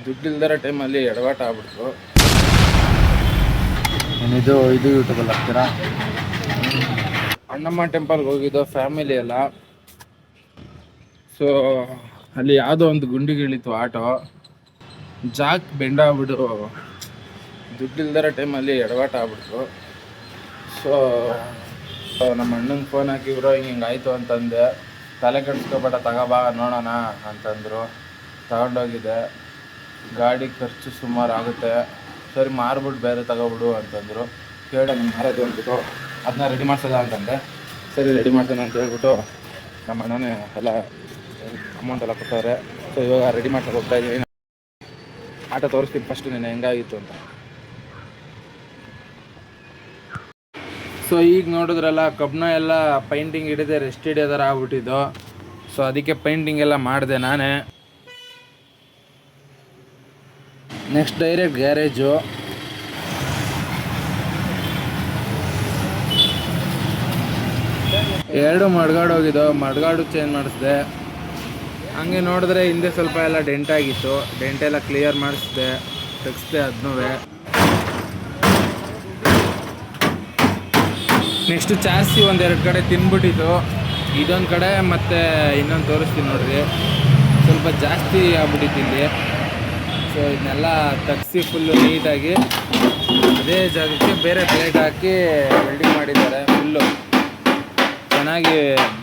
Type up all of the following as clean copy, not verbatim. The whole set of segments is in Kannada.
ದುಡ್ಡಿಲ್ದರ ಟೈಮಲ್ಲಿ ಎಡವಾಟ ಆಗ್ಬಿಡ್ತು. ಇದು ಯೂಟ್ಯೂಬಲ್ಲಿ ಹಾಕ್ತೀರಾ? ಅಣ್ಣಮ್ಮ ಟೆಂಪಲ್ಗೆ ಹೋಗಿದ್ದು ಫ್ಯಾಮಿಲಿ ಎಲ್ಲ. ಸೊ ಅಲ್ಲಿ ಯಾವುದೋ ಒಂದು ಗುಂಡಿಗಿಳಿತು ಆಟೋ, ಜಾಕ್ ಬೆಂಡಾಗ್ಬಿಟ್ಟು ದುಡ್ಡಿಲ್ದರ ಟೈಮಲ್ಲಿ ಎಡವಾಟ ಆಗ್ಬಿಡ್ತು. ಸೊ ನಮ್ಮ ಅಣ್ಣಂಗೆ ಫೋನ್ ಹಾಕಿದ್ರು, ಹಿಂಗಾಯ್ತು ಅಂತಂದೆ. ತಲೆ ಕೆಡಿಸ್ಕೊಬೇಡ, ತಗೋಬಾ ನೋಡೋಣ ಅಂತಂದರು. ತಗೊಂಡೋಗಿದ್ದೆ. ಗಾಡಿ ಖರ್ಚು ಸುಮಾರು ಆಗುತ್ತೆ, ಸರಿ ಮಾರ್ಬಿಟ್ಟು ಬೇರೆ ತಗೋಬಿಡು ಅಂತಂದರು. ಕೇಳ ಮಾರೋದು ಅಂದ್ಬಿಟ್ಟು ಅದನ್ನ ರೆಡಿ ಮಾಡ್ಸೋದ ಅಂತಂದೆ. ಸರಿ ರೆಡಿ ಮಾಡ್ತಾನೆ ಅಂತ ಹೇಳ್ಬಿಟ್ಟು ನಮ್ಮ ಅಣ್ಣನೇ ಎಲ್ಲ ಅಮೌಂಟ್ ಎಲ್ಲ ಕೊಟ್ಟವ್ರೆ. ಸೊ ಇವಾಗ ರೆಡಿ ಮಾಡ್ಕೊಂಡು ಹೋಗ್ತಾ ಇದ್ದೀನಿ. ಆಟೋ ತೋರಿಸ್ತೀನಿ ಫಸ್ಟ್ ನೀನು ಹೆಂಗಾಗಿತ್ತು ಅಂತ. ಸೊ ಈಗ ನೋಡಿದ್ರಲ್ಲ, ಕಬ್ಬಣ ಎಲ್ಲ ಪೈಂಟಿಂಗ್ ಹಿಡಿದೆ ರೆಸ್ಟ್ ಹಿಡಿಯೋದಾರ ಆಗ್ಬಿಟ್ಟಿದ್ದು. ಸೊ ಅದಕ್ಕೆ ಪೈಂಟಿಂಗ್ ಎಲ್ಲ ಮಾಡಿದೆ ನಾನೇ. Next direct garage. ಎರಡು ಮಡ್ಗಾಡು ಹೋಗಿದ್ದು, ಮಡ್ಗಾಡು ಚೇಂಜ್ ಮಾಡಿಸಿದೆ. ಹಂಗೆ ನೋಡಿದ್ರೆ ಹಿಂದೆ ಸ್ವಲ್ಪ ಎಲ್ಲ ಡೆಂಟ್ ಆಗಿತ್ತು, ಡೆಂಟೆಲ್ಲ ಕ್ಲಿಯರ್ ಮಾಡಿಸಿದೆ, ತೆಗೆಸ್ದೆ ಅದನ್ನೂ. ನೆಕ್ಸ್ಟು ಚಾರ್ಸಿ ಒಂದೆರಡು ಕಡೆ ತಿನ್ಬಿಟ್ಟಿತ್ತು, ಇದೊಂದು ಕಡೆ ಮತ್ತು ಇನ್ನೊಂದು ತೋರಿಸ್ತೀನಿ ನೋಡ್ರಿ. ಸ್ವಲ್ಪ ಜಾಸ್ತಿ ಆಗ್ಬಿಟ್ಟಿತ್ತು ಇಲ್ಲಿ. ಸೊ ಇದನ್ನೆಲ್ಲ ತೆಗ್ಸಿ ಫುಲ್ಲು ನೀಟಾಗಿ ಅದೇ ಜಾಗಕ್ಕೆ ಬೇರೆ ಪ್ಲೇಟ್ ಹಾಕಿ ವೆಲ್ಡಿಂಗ್ ಮಾಡಿದ್ದಾರೆ. ಫುಲ್ಲು ಚೆನ್ನಾಗಿ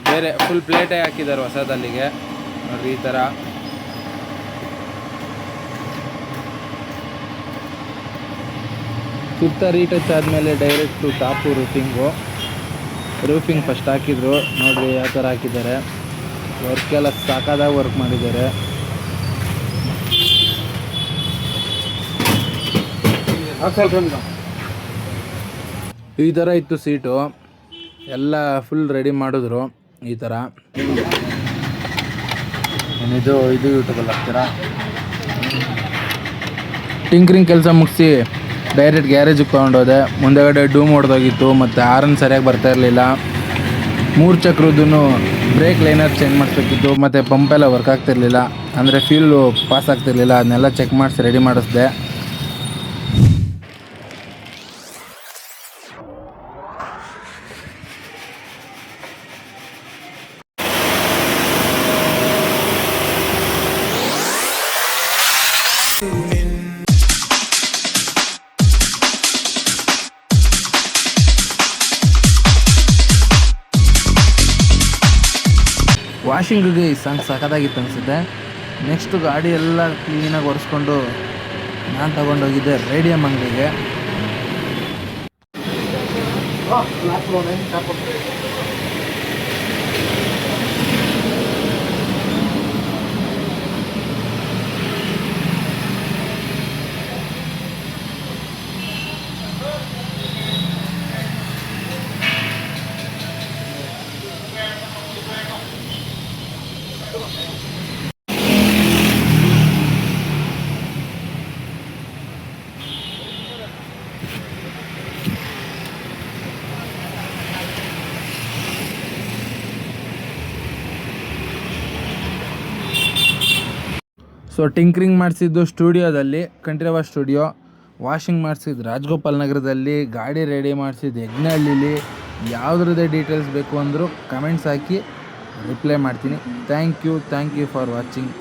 ಬೇರೆ ಫುಲ್ ಪ್ಲೇಟೇ ಹಾಕಿದ್ದಾರೆ ಹೊಸದಲ್ಲಿಗೆ ನೋಡ್ರಿ. ಈ ಥರ ಸುತ್ತ ರೀಟಚ್ ಆದಮೇಲೆ ಡೈರೆಕ್ಟು ಟಾಪು ರೂಫಿಂಗ್ ಫಸ್ಟ್ ಹಾಕಿದ್ರು. ನೋಡಿರಿ ಯಾವ ಥರ ಹಾಕಿದ್ದಾರೆ. ವರ್ಕೆಲ್ಲ ಸಾಕಾದಾಗ ವರ್ಕ್ ಮಾಡಿದ್ದಾರೆ. ಈ ಥರ ಇತ್ತು ಸೀಟು ಎಲ್ಲ ಫುಲ್ ರೆಡಿ ಮಾಡಿದ್ರು. ಈ ಥರ ಇದು ಯೂಟ್ಯೂಬಲ್ಲಿ ಹಾಕ್ತೀರಾ? ಟಿಂಕ್ರಿಂಗ್ ಕೆಲಸ ಮುಗಿಸಿ ಡೈರೆಕ್ಟ್ ಗ್ಯಾರೇಜಿಗೆ ತೊಗೊಂಡೋದೆ. ಮುಂದೆಗಡೆ ಡೂಮ್ ಹೊಡೆದೋಗಿತ್ತು ಮತ್ತು ಹಾರನ್ ಸರಿಯಾಗಿ ಬರ್ತಾ ಇರಲಿಲ್ಲ. 3 ಚಕ್ರದ್ದು ಬ್ರೇಕ್ ಲೈನರ್ ಚೇಂಜ್ ಮಾಡಿಸ್ಬೇಕಿತ್ತು ಮತ್ತು ಪಂಪೆಲ್ಲ ವರ್ಕ್ ಆಗ್ತಿರ್ಲಿಲ್ಲ, ಅಂದರೆ ಫ್ಯೂಲು ಪಾಸ್ ಆಗ್ತಿರ್ಲಿಲ್ಲ. ಅದನ್ನೆಲ್ಲ ಚೆಕ್ ಮಾಡಿಸಿ ರೆಡಿ ಮಾಡಿಸ್ದೆ. ವಾಷಿಂಗಿಗೆ ಈ ಸಾಂಗ್ ಸಖತ್ತಾಗಿತ್ತು ಅನಿಸುತ್ತೆ. ನೆಕ್ಸ್ಟು ಗಾಡಿ ಎಲ್ಲ ಕ್ಲೀನಾಗಿ ಒರೆಸ್ಕೊಂಡು ನಾನು ತಗೊಂಡೋಗಿದ್ದೆ ರೇಡಿಯಮ್ ಅಂಗಡಿಗೆ. ಸೊ ಟಿಂಕ್ರಿಂಗ್ ಮಾಡಿಸಿದ್ದು ಸ್ಟುಡಿಯೋದಲ್ಲಿ, ಕಂಠೀರವ ಸ್ಟುಡಿಯೋ. ವಾಷಿಂಗ್ ಮಾಡಿಸಿದ್ದು ರಾಜಗೋಪಾಲ್ ನಗರದಲ್ಲಿ. ಗಾಡಿ ರೆಡಿ ಮಾಡಿಸಿದ್ದು ಯಜ್ಞಹಳ್ಳಿಲಿ. ಯಾವುದ್ರದ್ದೇ ಡೀಟೇಲ್ಸ್ ಬೇಕು ಅಂದರೂ ಕಮೆಂಟ್ಸ್ ಹಾಕಿ ರಿಪ್ಲೈ ಮಾಡ್ತೀನಿ. Thank you for watching.